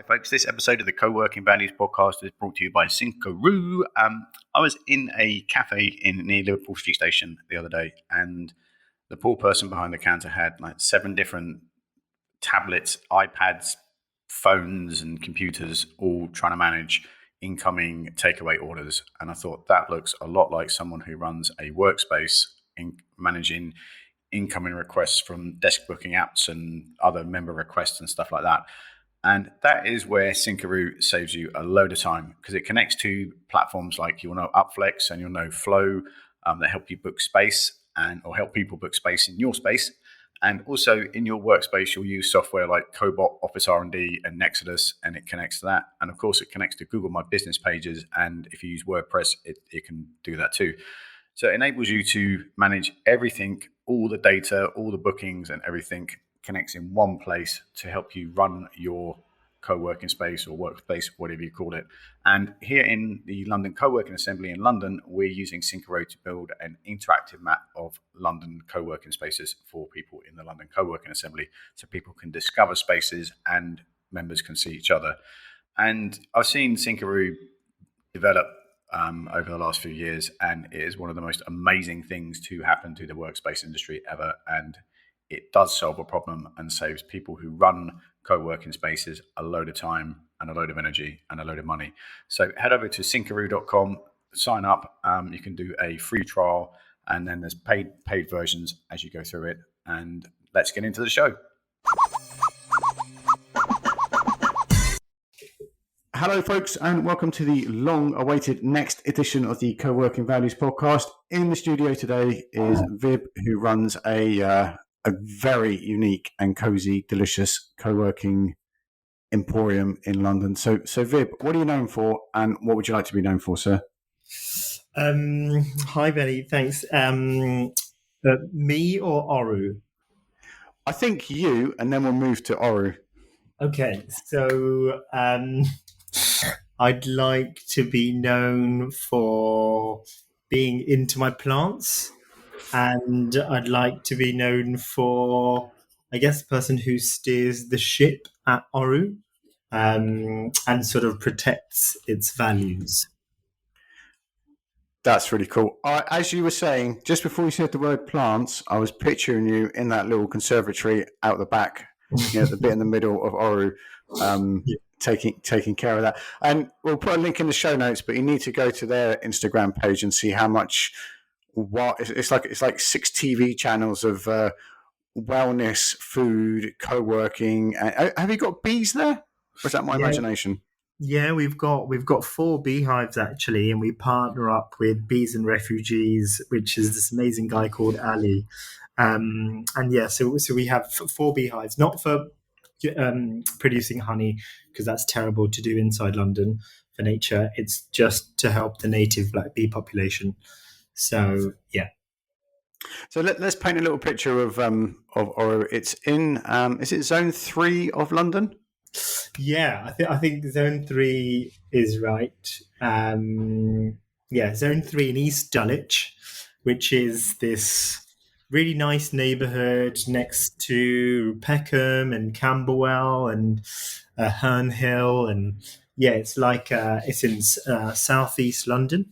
folks. This episode of the Co-working Values podcast is brought to you by Syncaroo. I was in a cafe near Liverpool Street Station the other day, and the poor person behind the counter had like 7 different tablets, iPads, phones, and computers, all trying to manage incoming takeaway orders. And I thought that looks a lot like someone who runs a workspace in managing incoming requests from desk booking apps and other member requests and stuff like that. And that is where Syncaroo saves you a load of time, because it connects to platforms like you'll know Upflex and you'll know Flow that help you book space or help people book space in your space. And also in your workspace, you'll use software like Cobot, Office R&D, and Nexodus, and it connects to that. And of course, it connects to Google My Business pages. And if you use WordPress, it can do that too. So it enables you to manage everything, all the data, all the bookings, and everything connects in one place to help you run your co-working space or workspace, whatever you call it. And here in the London Co-working Assembly in London, we're using Syncaroo to build an interactive map of London co-working spaces for people in the London Co-working Assembly, so people can discover spaces and members can see each other. And I've seen Syncaroo develop over the last few years, and it is one of the most amazing things to happen to the workspace industry ever. And it does solve a problem and saves people who run co-working spaces a load of time and a load of energy and a load of money. So head over to syncaroo.com, sign up. You can do a free trial, and then there's paid versions as you go through it. And let's get into the show. Hello, folks, and welcome to the long-awaited next edition of the Co-working Values podcast. In the studio today is Vib, who runs a very unique and cozy, delicious co-working emporium in London. So Vib, what are you known for, and what would you like to be known for, sir? Hi, Benny. Thanks. Me or Oru? I think you, and then we'll move to Oru. Okay, so I'd like to be known for being into my plants. And I'd like to be known for, I guess, the person who steers the ship at Oru and sort of protects its values. That's really cool. As you were saying, just before you said the word plants, I was picturing you in that little conservatory out the back, the bit in the middle of Oru, taking care of that. And we'll put a link in the show notes, but you need to go to their Instagram page and see how much. It's like 6 TV channels of wellness, food, co-working. Have you got bees there? Or is that my imagination? Yeah, we've got 4 beehives actually, and we partner up with Bees and Refugees, which is this amazing guy called Ali. So we have 4 beehives, not for producing honey, because that's terrible to do inside London for nature. It's just to help the native black bee population. So yeah. So let's paint a little picture of Oru. It's in is it Zone 3 of London? Yeah, I think Zone 3 is right. Zone 3 in East Dulwich, which is this really nice neighbourhood next to Peckham and Camberwell and Herne Hill, and it's like it's in southeast London.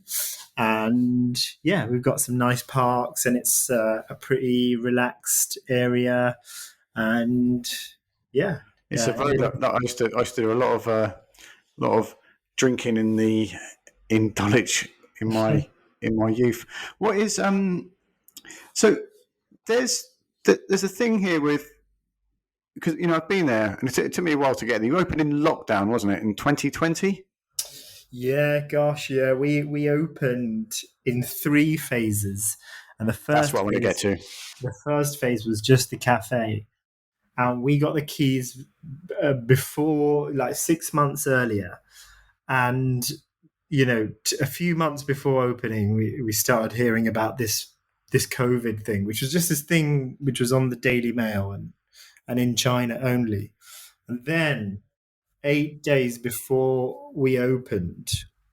And we've got some nice parks, and it's a pretty relaxed area. And it's a very. I used to do a lot of drinking in Dulwich in my youth. What is so there's a thing here with, because I've been there, and it took me a while to get there. You opened in lockdown, wasn't it, in 2020? Yeah, gosh, yeah. We opened in 3 phases, and the first. That's what I want to get to. The first phase was just the cafe, and we got the keys before, like 6 months earlier, and a few months before opening, we started hearing about this COVID thing, which was just this thing which was on the Daily Mail and in China only, and then. 8 days before we opened,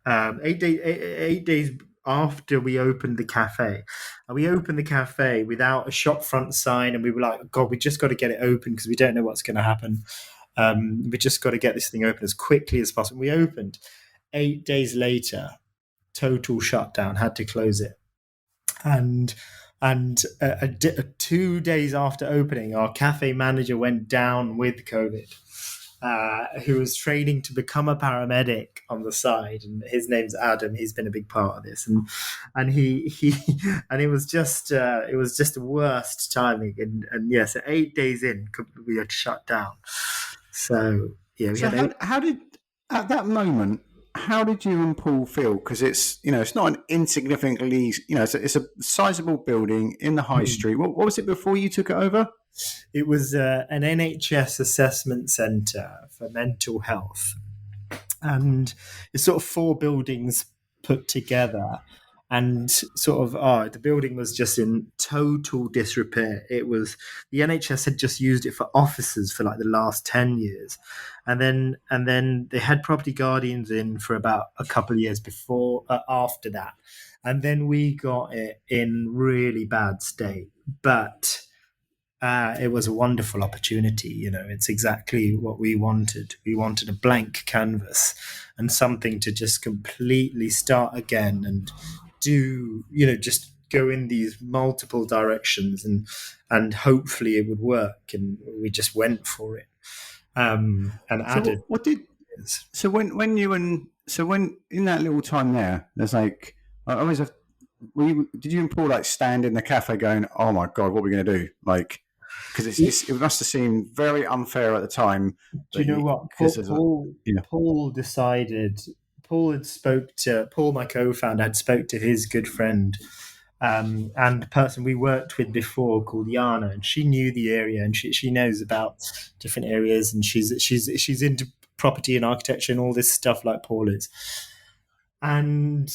8 days after we opened the cafe, and we opened the cafe without a shop front sign, and we were like, God, we just got to get it open because we don't know what's going to happen. We just got to get this thing open as quickly as possible. We opened. 8 days later, total shutdown. Had to close it. And 2 days after opening, our cafe manager went down with COVID. Who was training to become a paramedic on the side, and his name's Adam. He's been a big part of this, and he and it was just the worst timing. And yeah, so 8 days in, we had shut down. So yeah, we So had how did at that moment? How did you and Paul feel? Because it's not an insignificantly it's a sizable building in the high street. What was it before you took it over? It was an NHS assessment centre for mental health, and it's sort of 4 buildings put together. And sort of, the building was just in total disrepair. It was the NHS had just used it for offices for like the last 10 years, and then they had property guardians in for about a couple of years before after that, and then we got it in really bad state, but. It was a wonderful opportunity. It's exactly what we wanted. We wanted a blank canvas and something to just completely start again and just go in these multiple directions and hopefully it would work. And we just went for it. And added. What did so when in that little time there's like I always have. Did you and Paul like stand in the cafe going, "Oh my god, what are we going to do?" Like, because it must have seemed very unfair at the time. Do you know what? Paul decided. Paul, my co-founder, had spoke to his good friend, and the person we worked with before called Yana, and she knew the area and she knows about different areas, and she's into property and architecture and all this stuff like Paul is, and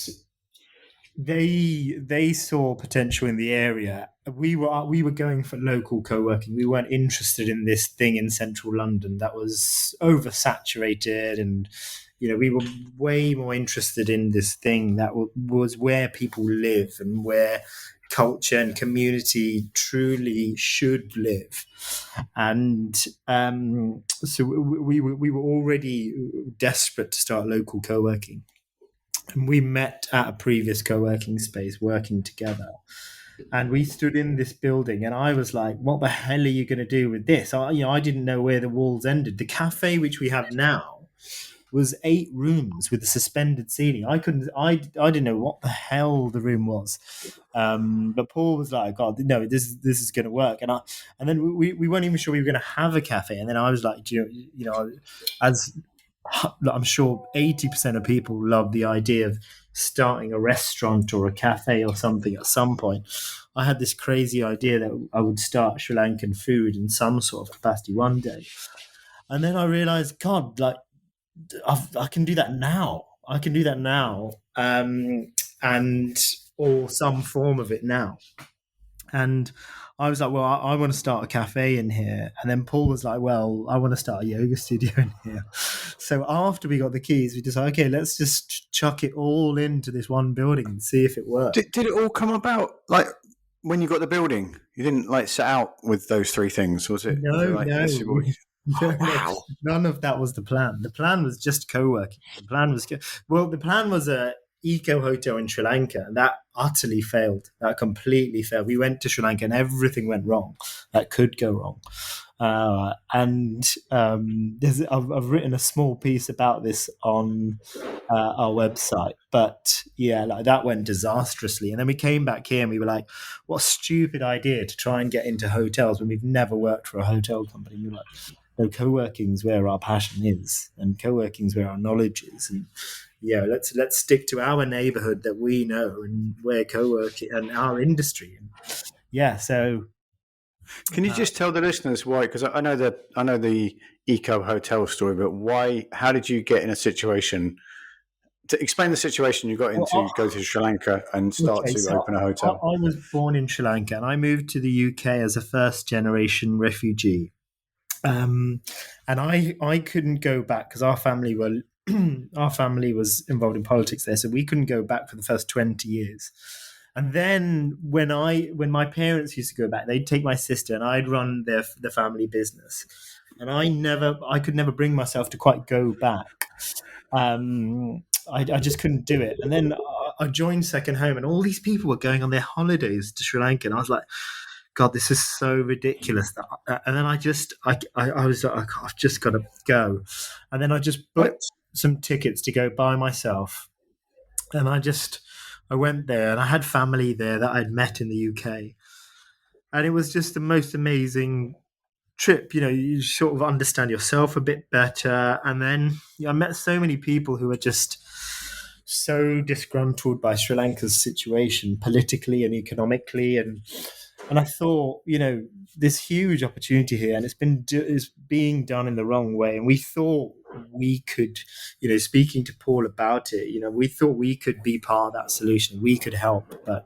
they saw potential in the area. We were going for local co-working. We weren't interested in this thing in central London that was oversaturated, and we were way more interested in this thing that was where people live and where culture and community truly should live. And so we were already desperate to start local co-working. And we met at a previous co-working space working together. And we stood in this building and I was like, what the hell are you going to do with this? I didn't know where the walls ended. The cafe, which we have now, was 8 rooms with a suspended ceiling. I didn't know what the hell the room was. But Paul was like, God, no, this is going to work. And then we weren't even sure we were going to have a cafe. And then I was like, as I'm sure 80% of people love the idea of starting a restaurant or a cafe or something at some point. I had this crazy idea that I would start Sri Lankan food in some sort of capacity one day. And then I realized, God, like I can do that now. Or some form of it now. And I was like, well, I want to start a cafe in here. And then Paul was like, well, I want to start a yoga studio in here. So after we got the keys, we decided, okay, let's just chuck it all into this one building and see if it works. Did it all come about like when you got the building? You didn't like set out with those 3 things, was it? No. Wow. None of that was the plan. The plan was just co-working. The plan was a eco hotel in Sri Lanka, and that utterly failed. That completely failed. We went to Sri Lanka and everything went wrong that could go wrong. I've written a small piece about this on our website, but yeah, like that went disastrously. And then we came back here and we were like, what a stupid idea to try and get into hotels when we've never worked for a hotel company. We were like, no, co-working's where our passion is, and co-working's where our knowledge is, and yeah, let's stick to our neighborhood that we know and where co-working and our industry. And yeah, so can you just tell the listeners why? Because I know the eco hotel story, but why? How did you get in a situation? To explain the situation you got into, go to Sri Lanka and start to open a hotel. I was born in Sri Lanka and I moved to the UK as a first-generation refugee. And I couldn't go back because our family was involved in politics there, so we couldn't go back for the first 20 years. And then when my parents used to go back, they'd take my sister, and I'd run the family business. And I could never bring myself to quite go back. I just couldn't do it. And then I joined Second Home, and all these people were going on their holidays to Sri Lanka, and I was like, God, this is so ridiculous. And then I was like, I've just got to go. And then I just What? booked some tickets to go by myself. And I went there, and I had family there that I'd met in the UK. And it was just the most amazing trip. You sort of understand yourself a bit better. And then I met so many people who were just so disgruntled by Sri Lanka's situation politically and economically, and I thought, this huge opportunity here, and is being done in the wrong way. And we thought we could, speaking to Paul about it, we thought we could be part of that solution. We could help, but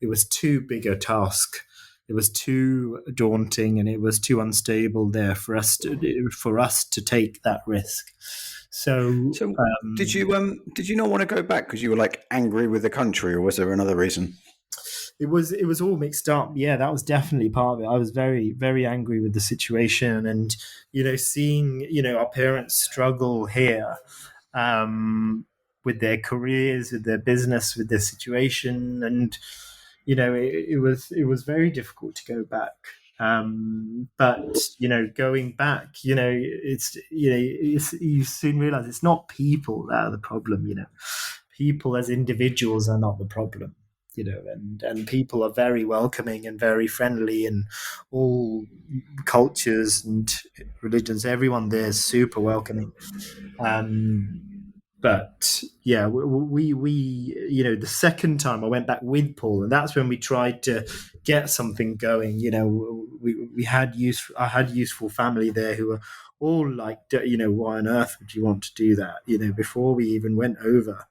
it was too big a task. It was too daunting, and it was too unstable there for us to take that risk. So, So did you not want to go back because you were like angry with the country, or was there another reason? it was all mixed up. Yeah, that was definitely part of it. I was very, very angry with the situation, and seeing our parents struggle here, with their careers, with their business, with their situation, and it was very difficult to go back. But going back, you soon realize it's not people that are the problem. People as individuals are not the problem. And people are very welcoming and very friendly, and all cultures and religions, everyone there is super welcoming. Um, but yeah, the second time I went back with Paul, and that's when we tried to get something going. We had I had useful family there who were all like, why on earth would you want to do that? Before we even went over.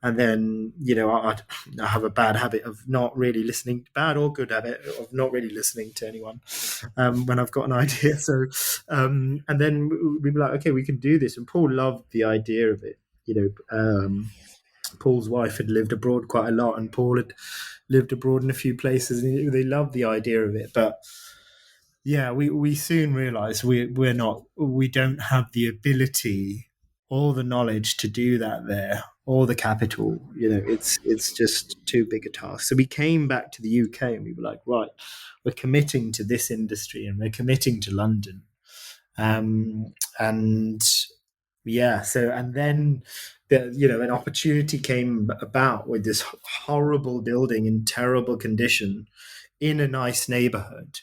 And then, I have a bad habit of not really listening, bad or good habit of not really listening to anyone when I've got an idea. So, and then we were like, okay, we can do this. And Paul loved the idea of it. Paul's wife had lived abroad quite a lot, and Paul had lived abroad in a few places, and they loved the idea of it. But yeah, we soon realized we don't have the ability or the knowledge to do that there, or the capital. It's just too big a task. So we came back to the UK, and we were like, right, we're committing to this industry, and we're committing to London. And yeah, so, and then an opportunity came about with this horrible building in terrible condition in a nice neighborhood,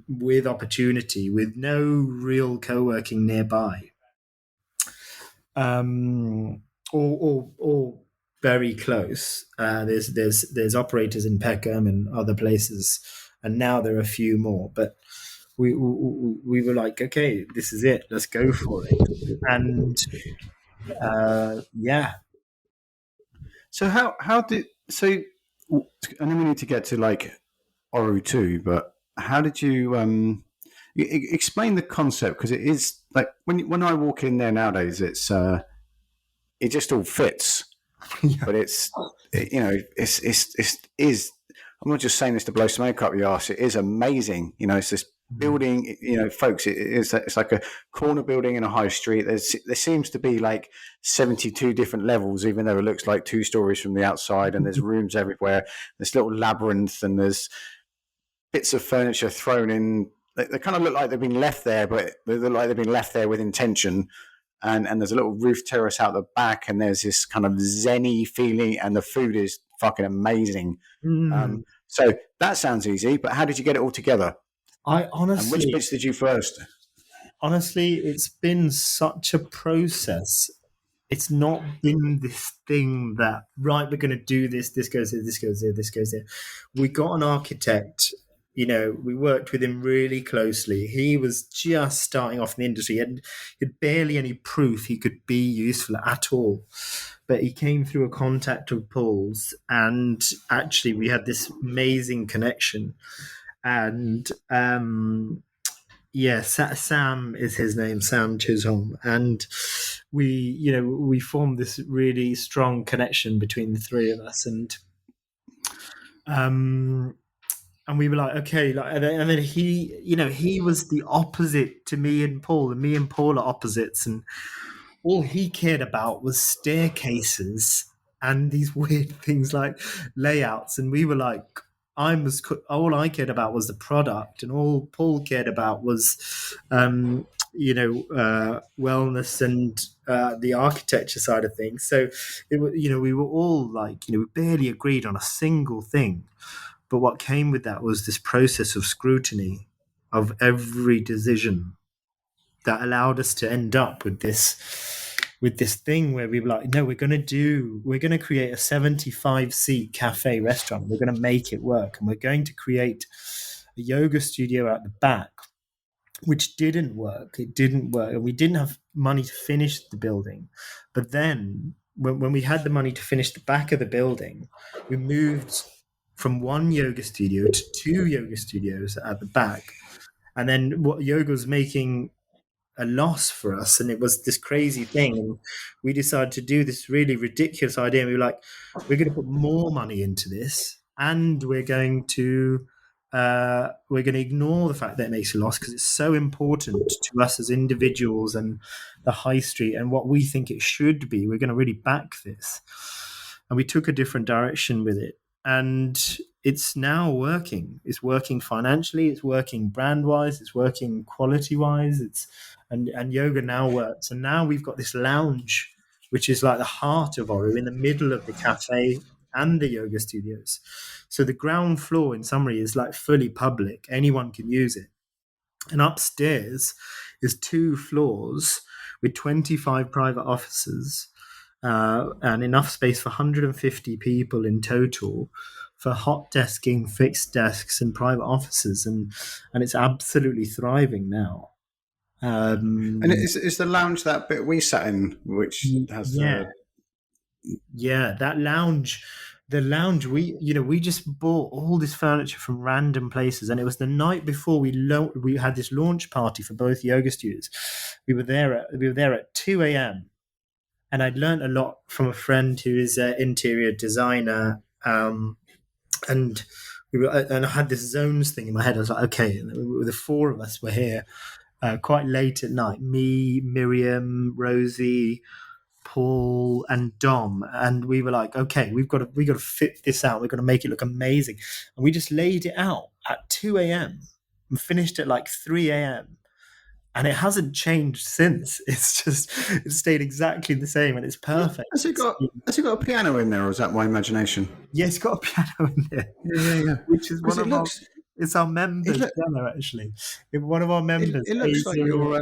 with opportunity, with no real co-working nearby, or very close. There's operators in Peckham and other places, and now there are a few more. But we were like, okay, this is it. Let's go for it. And yeah. So how did so? I know we need to get to like Oru too, but how did you explain the concept? Because it is like when I walk in there nowadays, it just all fits. But it's is. I'm not just saying this to blow smoke up your ass. It is amazing. It's this building. Folks, it's like a corner building in a high street. There seems to be like 72 different levels, even though it looks like 2 stories from the outside. And there's rooms everywhere. There's little labyrinth, and there's bits of furniture thrown in. They kind of look like they've been left there, but they look like they've been left there with intention. And there's a little roof terrace out the back, and there's this kind of zen-y feeling, and the food is fucking amazing. Mm. So that sounds easy, but how did you get it all together? I And which honestly, bits did you first? it's been such a process. It's not been this thing that, right, we're going to do this. This goes here. This goes here. This goes here. We got an architect. We worked with him really closely. He was just starting off in the industry. He had barely any proof he could be useful at all. But he came through a contact of Paul's, and actually we had this amazing connection. And yeah, Sam is his name, Sam Chisholm, and we formed this really strong connection between the three of us. And Um, and we were like, okay, like, and then he, he was the opposite to me and Paul, and me and Paul are opposites, and all he cared about was staircases and these weird things like layouts, and we were like, all I cared about was the product, and all Paul cared about was, wellness and the architecture side of things. So we were all like, we barely agreed on a single thing. But what came with that was this process of scrutiny of every decision that allowed us to end up with this thing where we were like, no, we're going to create a 75 seat cafe restaurant. We're going to make it work, and we're going to create a yoga studio at the back, which didn't work. It didn't work, and we didn't have money to finish the building. But then when we had the money to finish the back of the building, we moved from one yoga studio to two yoga studios at the back. And then what yoga was making a loss for us, and it was this crazy thing. And we decided to do this really ridiculous idea. And we were like, we're going to put more money into this, and we're going to ignore the fact that it makes a loss because it's so important to us as individuals and the high street and what we think it should be. We're going to really back this, and we took a different direction with it. And it's now working. It's working financially. It's working brand wise. It's working quality wise. And yoga now works. And now we've got this lounge, which is like the heart of Oru, in the middle of the cafe and the yoga studios. So the ground floor, in summary, is like fully public. Anyone can use it. And upstairs is 2 floors with 25 private offices, and enough space for 150 people in total for hot desking, fixed desks, and private offices. And it's absolutely thriving now. And is the lounge that bit we sat in, which has Yeah, the yeah, the lounge, we just bought all this furniture from random places, and it was the night before we had this launch party for both yoga studios. We were there at 2 a.m., and I'd learned a lot from a friend who is an interior designer, and and I had this zones thing in my head. I was like, okay, and the 4 of us were here quite late at night. Me, Miriam, Rosie, Paul, and Dom, and we were like, okay, we got to fit this out. We've got to make it look amazing, and we just laid it out at 2 a.m. and finished at like 3 a.m. And it hasn't changed since. It's stayed exactly the same, and it's perfect. has it got a piano in there, or is that my imagination? Yeah, it's got a piano in there, Yeah. which is Because one of our. It's our members' piano, actually. One of our members, it looks like your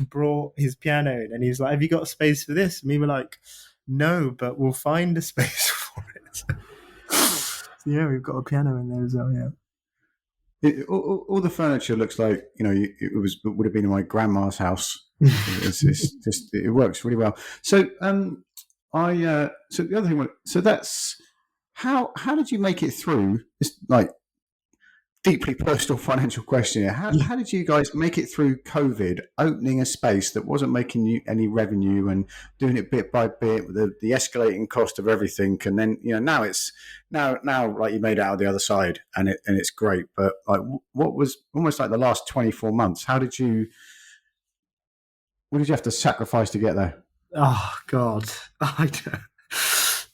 brought his piano in, and he was like, "Have you got a space for this?" And we were like, "No, but we'll find a space for it." So yeah, we've got a piano in there as well. Yeah. all the furniture looks like it would have been in my grandma's house. It's just it works really well. So so the other thing, so that's how did you make it through? It's like deeply personal financial question here. How did you guys make it through COVID, opening a space that wasn't making you any revenue and doing it bit by bit with the escalating cost of everything? And then now it's now like you made it out the other side, and it's great. But like, what was almost like the last 24 months? What did you have to sacrifice to get there? Oh God, I don't.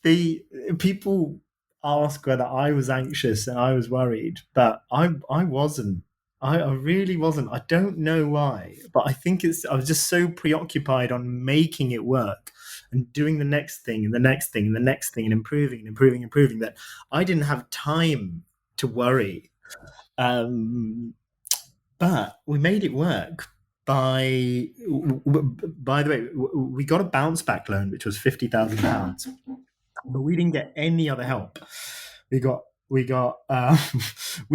The people ask whether I was anxious and I was worried, but I wasn't. I really wasn't. I don't know why, but I think I was just so preoccupied on making it work and doing the next thing and the next thing and the next thing and improving that I didn't have time to worry. But we made it work by the way, we got a bounce back loan, which was £50,000, but we didn't get any other help. We got we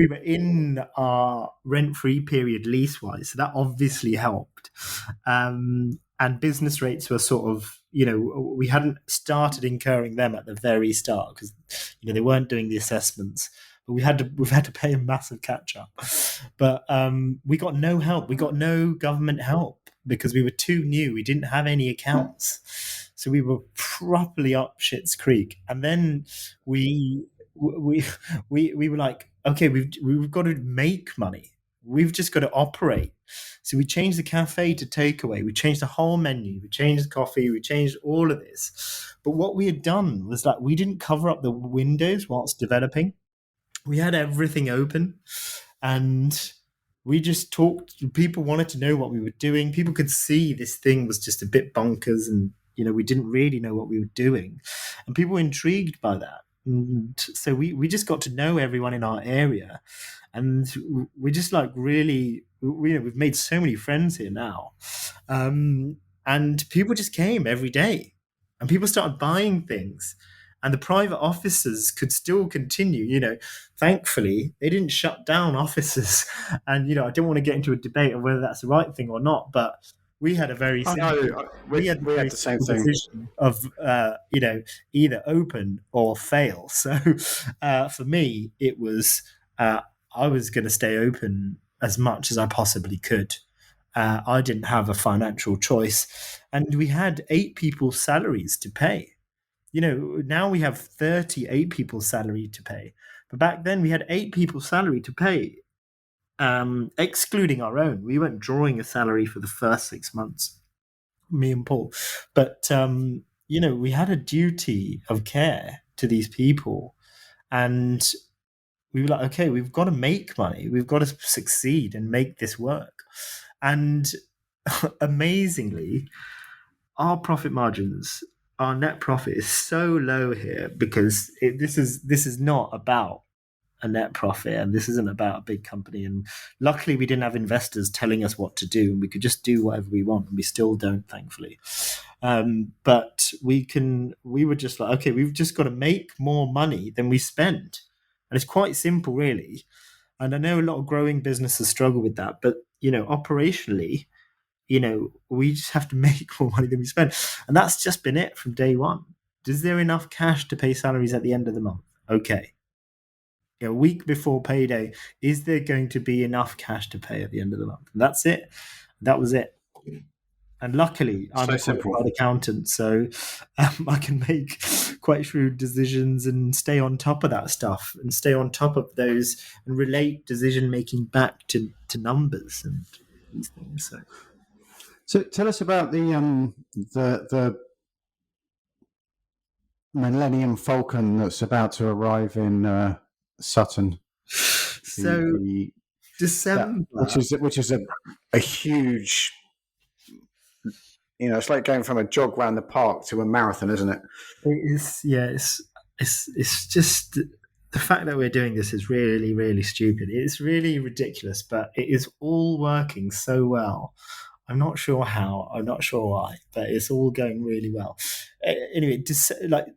were in our rent-free period lease-wise, so that obviously helped. And business rates were sort of, we hadn't started incurring them at the very start because they weren't doing the assessments, but we've had to pay a massive catch up. But we got no help. We got no government help because we were too new. We didn't have any accounts, so we were properly up shit's creek. And then we we we were like, okay, we've got to make money. We've just got to operate. So we changed the cafe to takeaway. We changed the whole menu. We changed the coffee. We changed all of this. But what we had done was that we didn't cover up the windows whilst developing. We had everything open, and we just talked. People wanted to know what we were doing. People could see this thing was just a bit bonkers, and we didn't really know what we were doing, and people were intrigued by that. And so we just got to know everyone in our area, and we just like really, we've made so many friends here now, and people just came every day, and people started buying things, and the private offices could still continue. Thankfully, they didn't shut down offices. And I don't want to get into a debate of whether that's the right thing or not, but we had a very I simple know. we had a We very had the same simple thing. decision of either open or fail. So for me, it was I was going to stay open as much as I possibly could. I didn't have a financial choice, and we had 8 people's salaries to pay. Now we have 38 people's salary to pay. But back then we had 8 people's salary to pay, excluding our own. We weren't drawing a salary for the first 6 months, me and Paul. But, we had a duty of care to these people. And we were like, okay, we've got to make money. We've got to succeed and make this work. And amazingly, our profit margins, our net profit is so low here because this is not about a net profit, and this isn't about a big company. And luckily, we didn't have investors telling us what to do, and we could just do whatever we want, and we still don't, thankfully. But we were just like, okay, we've just got to make more money than we spend, and it's quite simple, really. And I know a lot of growing businesses struggle with that, but operationally, we just have to make more money than we spend. And that's just been it from day one. Is there enough cash to pay salaries at the end of the month? Okay. A week before payday, is there going to be enough cash to pay at the end of the month? And that's it. That was it. And luckily, I'm So a simple. qualified accountant, so I can make quite shrewd decisions and stay on top of that stuff and stay on top of those and relate decision making back to numbers and these things. So tell us about the Millennium Falcon that's about to arrive in Sutton. So December, which is a huge. It's like going from a jog around the park to a marathon, isn't it? it is. Yeah, it's just the fact that we're doing this is really, really stupid. It's really ridiculous, but it is all working so well. I'm not sure how. I'm not sure why, but it's all going really well. Anyway, just like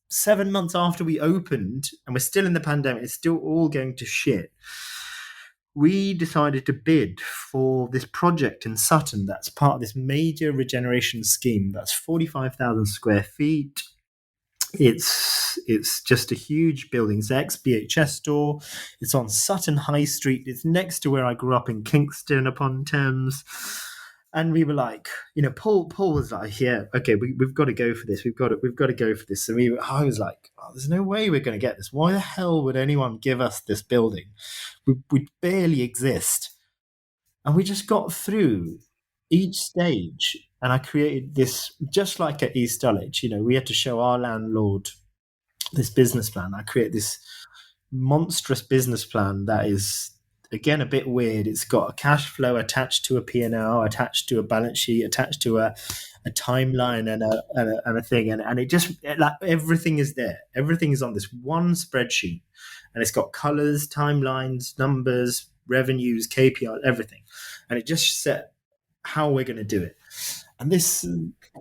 7 months after we opened, and we're still in the pandemic, it's still all going to shit. We decided to bid for this project in Sutton that's part of this major regeneration scheme. That's 45,000 square feet. It's just a huge building. It's the ex-BHS store. It's on Sutton High Street. It's next to where I grew up in Kingston upon Thames. And we were like, Paul was like, yeah, okay, we've got to go for this. We've got to go for this. And I was like, oh, there's no way we're going to get this. Why the hell would anyone give us this building? We barely exist. And we just got through each stage. And I created this, just like at East Dulwich, we had to show our landlord this business plan. I created this monstrous business plan that is, again, a bit weird. It's got a cash flow attached to a P&L, attached to a balance sheet, attached to a timeline and a thing. And it just, like, everything is there. Everything is on this one spreadsheet. And it's got colors, timelines, numbers, revenues, KPIs, everything. And it just set how we're going to do it.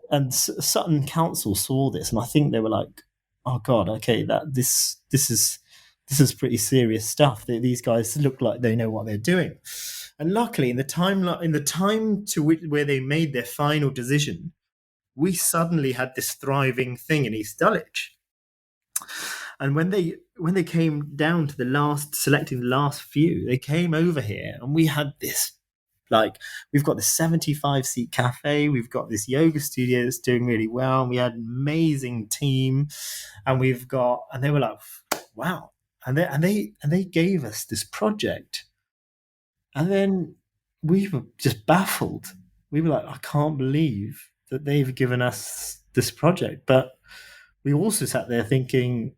And Sutton Council saw this, and I think they were like, "Oh God, okay, this is pretty serious stuff. These guys look like they know what they're doing." And luckily, in the time to where they made their final decision, we suddenly had this thriving thing in East Dulwich. And when they came down to selecting the last few, they came over here, and we had this. Like, we've got this 75-seat cafe, we've got this yoga studio that's doing really well, and we had an amazing team, and they were like, wow. And they gave us this project, and then we were just baffled. We were like, I can't believe that they've given us this project. But we also sat there thinking,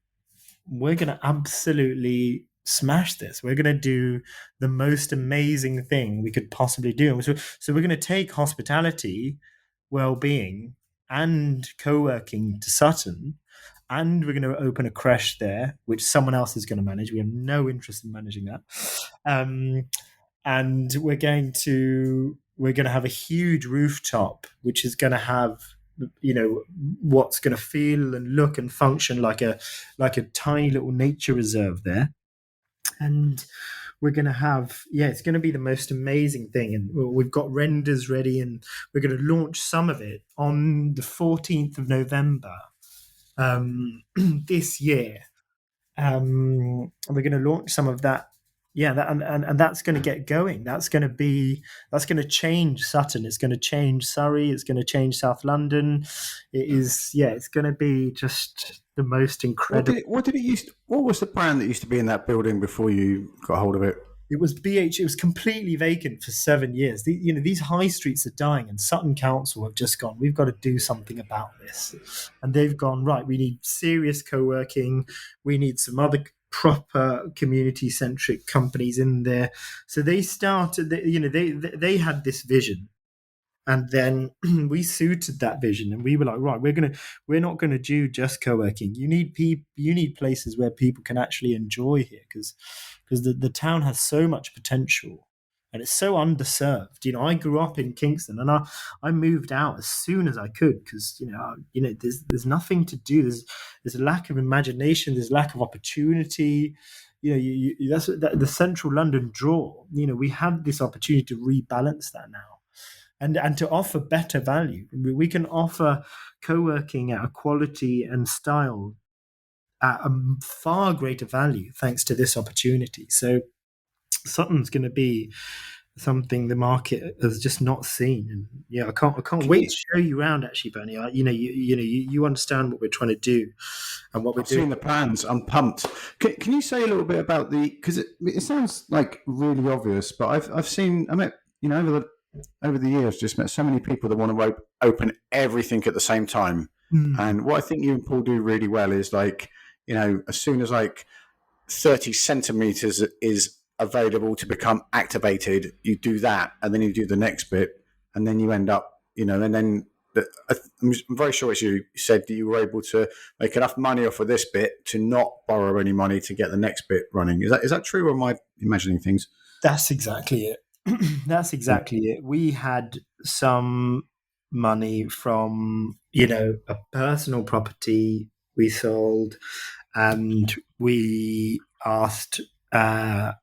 we're going to absolutely smash this. We're going to do the most amazing thing we could possibly do. And so we're going to take hospitality, well-being, and co-working to Sutton, and we're going to open a creche there, which someone else is going to manage. We have no interest in managing that. And we're going to have a huge rooftop, which is going to have, what's going to feel and look and function like a tiny little nature reserve there. And we're going to have, it's going to be the most amazing thing. And we've got renders ready, and we're going to launch some of it on the 14th of November this year. We're going to launch some of that. And that's going to get going. That's going to change Sutton. It's going to change Surrey. It's going to change South London. It's going to be just the most incredible. What was the brand that used to be in that building before you got hold of it? It was BH. It was completely vacant for 7 years. These high streets are dying, and Sutton Council have just gone, we've got to do something about this. And they've gone, right, we need serious co-working. We need some other proper community-centric companies in there. So they started, they had this vision. And then we suited that vision, and we were like, right, we're not gonna do just co-working. You need places where people can actually enjoy here, because the town has so much potential, and it's so underserved. I grew up in Kingston, and I moved out as soon as I could, because there's nothing to do. There's a lack of imagination. There's lack of opportunity. That's the central London draw. We have this opportunity to rebalance that now. And to offer better value. We can offer co-working at a quality and style at a far greater value thanks to this opportunity. So Sutton's going to be something the market has just not seen. And I can't wait to show you around, actually, Bernie. You understand what we're trying to do and what we're doing. I've seen the plans. I'm pumped. Can you say a little bit about because it sounds like really obvious, but I met over the years, just met so many people that want to open everything at the same time. And what I think you and Paul do really well is as soon as 30 centimeters is available to become activated, you do that, and then you do the next bit, and then you end up, and then I'm very sure it's you said that you were able to make enough money off of this bit to not borrow any money to get the next bit running. Is that true, or am I imagining things? That's exactly it. That's exactly it. We had some money from, a personal property we sold, and we asked, my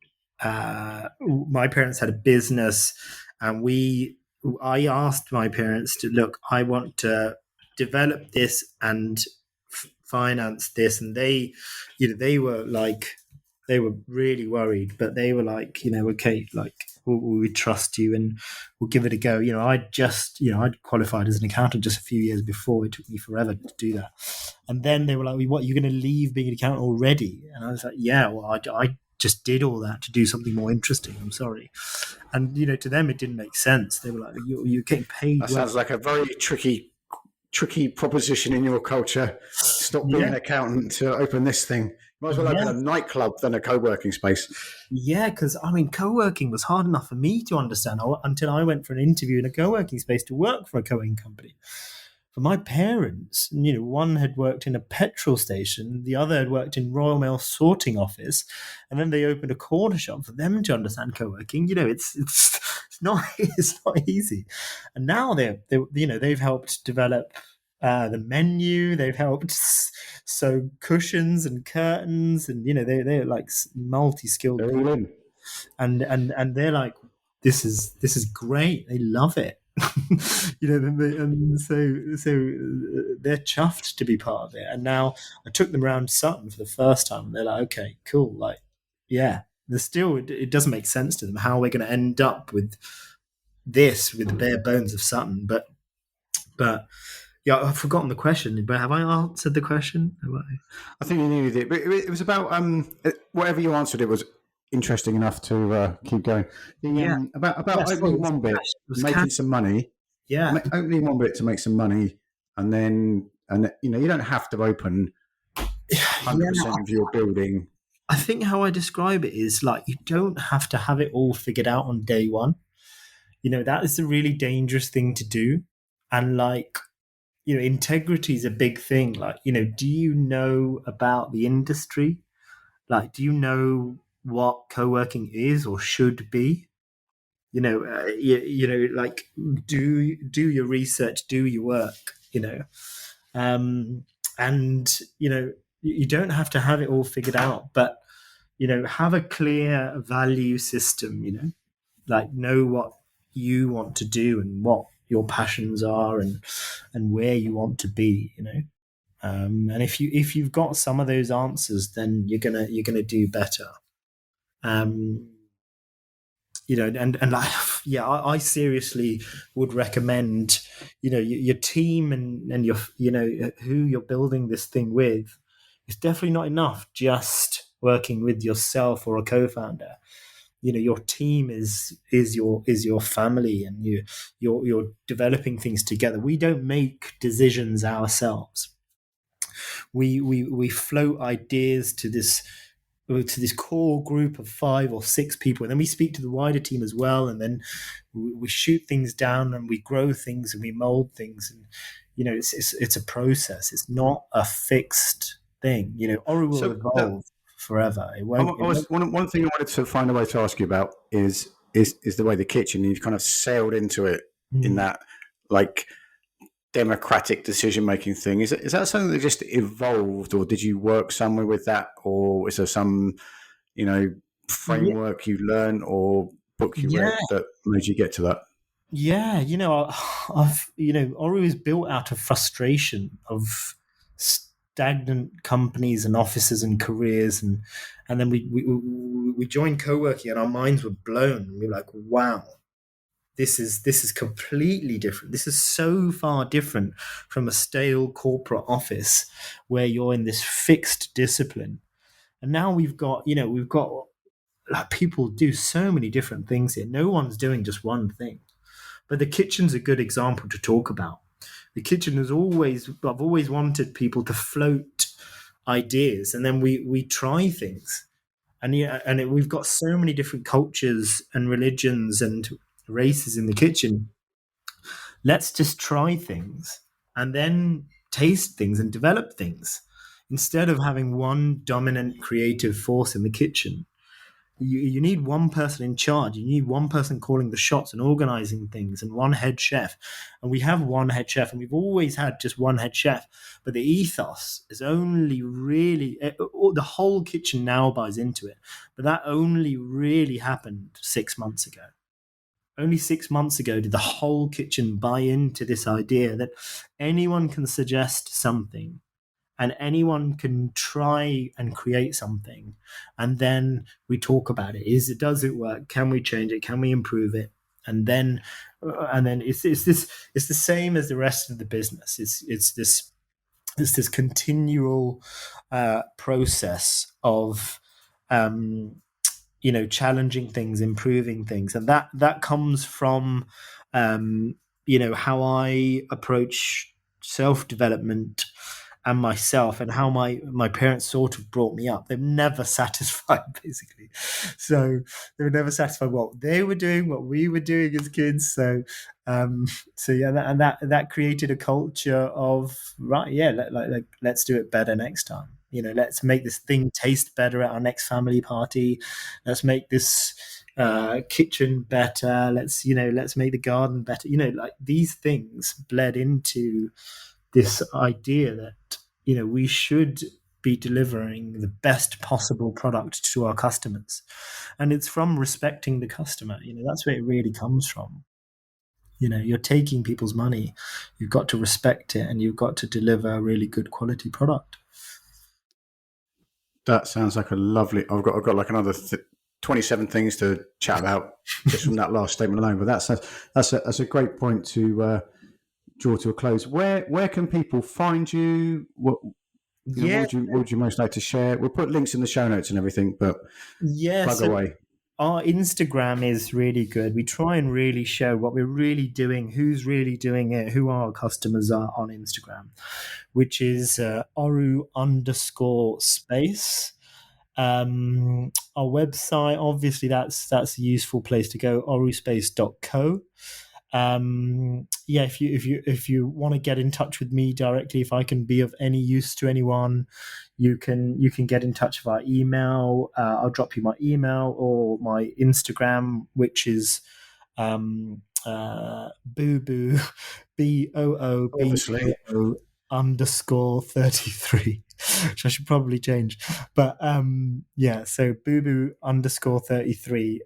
parents had a business, and I asked my parents to, look, I want to develop this and finance this. And they were really worried, but they were like, okay, we trust you and we'll give it a go. I'd qualified as an accountant just a few years before. It took me forever to do that. And then they were like, what, you're going to leave being an accountant already? And I was like, yeah, well, I just did all that to do something more interesting. I'm sorry. And, to them, it didn't make sense. They were like, you're getting paid. That sounds like a very tricky proposition in your culture. Stop being an accountant to open this thing. Might as well open a nightclub than a co-working space. Yeah, because co-working was hard enough for me to understand until I went for an interview in a co-working space to work for a co-working company. For my parents, one had worked in a petrol station, the other had worked in Royal Mail sorting office, and then they opened a corner shop. For them to understand co-working, it's not easy. And now they've helped develop the menu. They've helped sew cushions and curtains, and they're like multi-skilled. They're all in, and they're like, this is great. They love it. And so they're chuffed to be part of it. And now I took them around Sutton for the first time, and they're like, okay, cool. There's still, it doesn't make sense to them how we're going to end up with the bare bones of Sutton, but Yeah, I've forgotten the question, but have I answered the question? Have I? I think you needed it, but it was about whatever you answered. It was interesting enough to keep going. The Yeah, yeah. about Sorry, opening one bit, it was cash. making some money, Yeah, opening one bit to make some money, and then you don't have to open yeah. 100% of your building. I think how I describe it is like you don't have to have it all figured out on day one. That is a really dangerous thing to do, and like integrity is a big thing. Like, do you know about the industry? Like, do you know what co-working is or should be? Like, do your research, do your work. Um, and you don't have to have it all figured out, but have a clear value system. Like know what you want to do and what your passions are and where you want to be. And if you've got some of those answers, then you're gonna do better. Um, and like, yeah, I seriously would recommend, your team and your, who you're building this thing with. It's definitely not enough just working with yourself or a co-founder. Your team is your family, and you're developing things together. We don't make decisions ourselves. We float ideas to this core group of 5 or 6 people, and then we speak to the wider team as well, and then we shoot things down and we grow things and we mold things, and it's a process. It's not a fixed thing. Oru will So that, evolve forever. It I, won't. It I was won't. one thing I wanted to find a way to ask you about is the way the kitchen, you've kind of sailed into it in Mm. that like democratic decision making thing. Is that something that just evolved, or did you work somewhere with that, or is there some you know Yeah, framework you learned or book you read yeah, that made you get to that? yeah. I've Oru is built out of frustration of stagnant companies and offices and careers, and then we joined co-working, and our minds were blown. We were like, wow, this is completely different. This is so far different from a stale corporate office where you're in this fixed discipline. And now we've got like people do so many different things here. No one's doing just one thing. But the kitchen's a good example to talk about. The kitchen is always, I've always wanted people to float ideas, and then we try things. And we've got so many different cultures and religions and races in the kitchen. Let's just try things and then taste things and develop things instead of having one dominant creative force in the kitchen. You need one person in charge. You need one person calling the shots and organizing things, and one head chef. And we have one head chef, and we've always had just one head chef. But the ethos is only really, the whole kitchen now buys into it. But that only really happened 6 months ago. Only 6 months ago did the whole kitchen buy into this idea that anyone can suggest something and anyone can try and create something, and then we talk about it. Does it work? Can we change it? Can we improve it? And then it's the same as the rest of the business. It's this continual process of challenging things, improving things, and that comes from how I approach self development and myself, and how my parents sort of brought me up. They're never satisfied, basically. So they were never satisfied what they were doing, what we were doing as kids. Um, so yeah, that created a culture of, right, yeah, let's do it better next time. Let's make this thing taste better at our next family party. Let's make this kitchen better. Let's make the garden better. Like these things bled into this idea that we should be delivering the best possible product to our customers, and it's from respecting the customer. That's where it really comes from. You're taking people's money, you've got to respect it, and you've got to deliver a really good quality product. That sounds like a lovely. I've got like another 27 things to chat about just from that last statement alone. But that's a great point to draw to a close. Where can people find you? What Yeah, what would you most like to share? We'll put links in the show notes and everything, but yeah. plug So away. our Instagram is really good. We try and really show what we're really doing, who's really doing it, who our customers are on Instagram, which is Oru_Space. Our website, obviously, that's a useful place to go. Oruspace.co. Yeah, if you want to get in touch with me directly, if I can be of any use to anyone, you can get in touch via email. I'll drop you my email or my Instagram, which is boo boo Obviously, BOO_33, which I should probably change. But yeah, so booboo_33.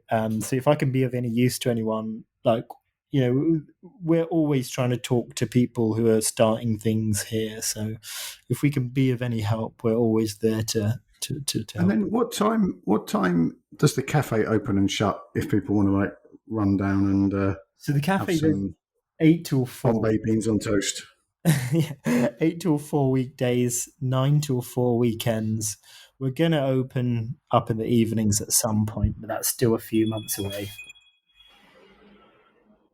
So if I can be of any use to anyone, like, you know, we're always trying to talk to people who are starting things here. So if we can be of any help, we're always there to and help. then what time does the cafe open and shut if people want to like run down and So the have cafe is some 8 till 4. Bombay beans on toast? Yeah, 8 till 4 weekdays, 9 till 4 weekends. We're going to open up in the evenings at some point, but that's still a few months away.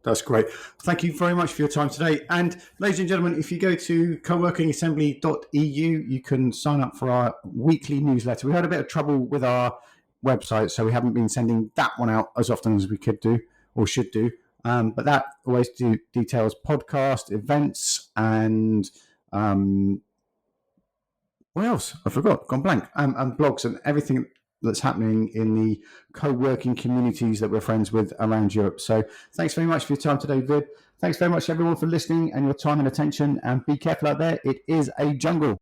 That's great. Thank you very much for your time today. And ladies and gentlemen, if you go to coworkingassembly.eu, you can sign up for our weekly newsletter. We had a bit of trouble with our website, so we haven't been sending that one out as often as we could do or should do. But that always details podcast, events, and what else? I forgot. Gone blank. And blogs and everything that's happening in the co-working communities that we're friends with around Europe. So thanks very much for your time today, Vid. Thanks very much, everyone, for listening and your time and attention. And be careful out there. It is a jungle.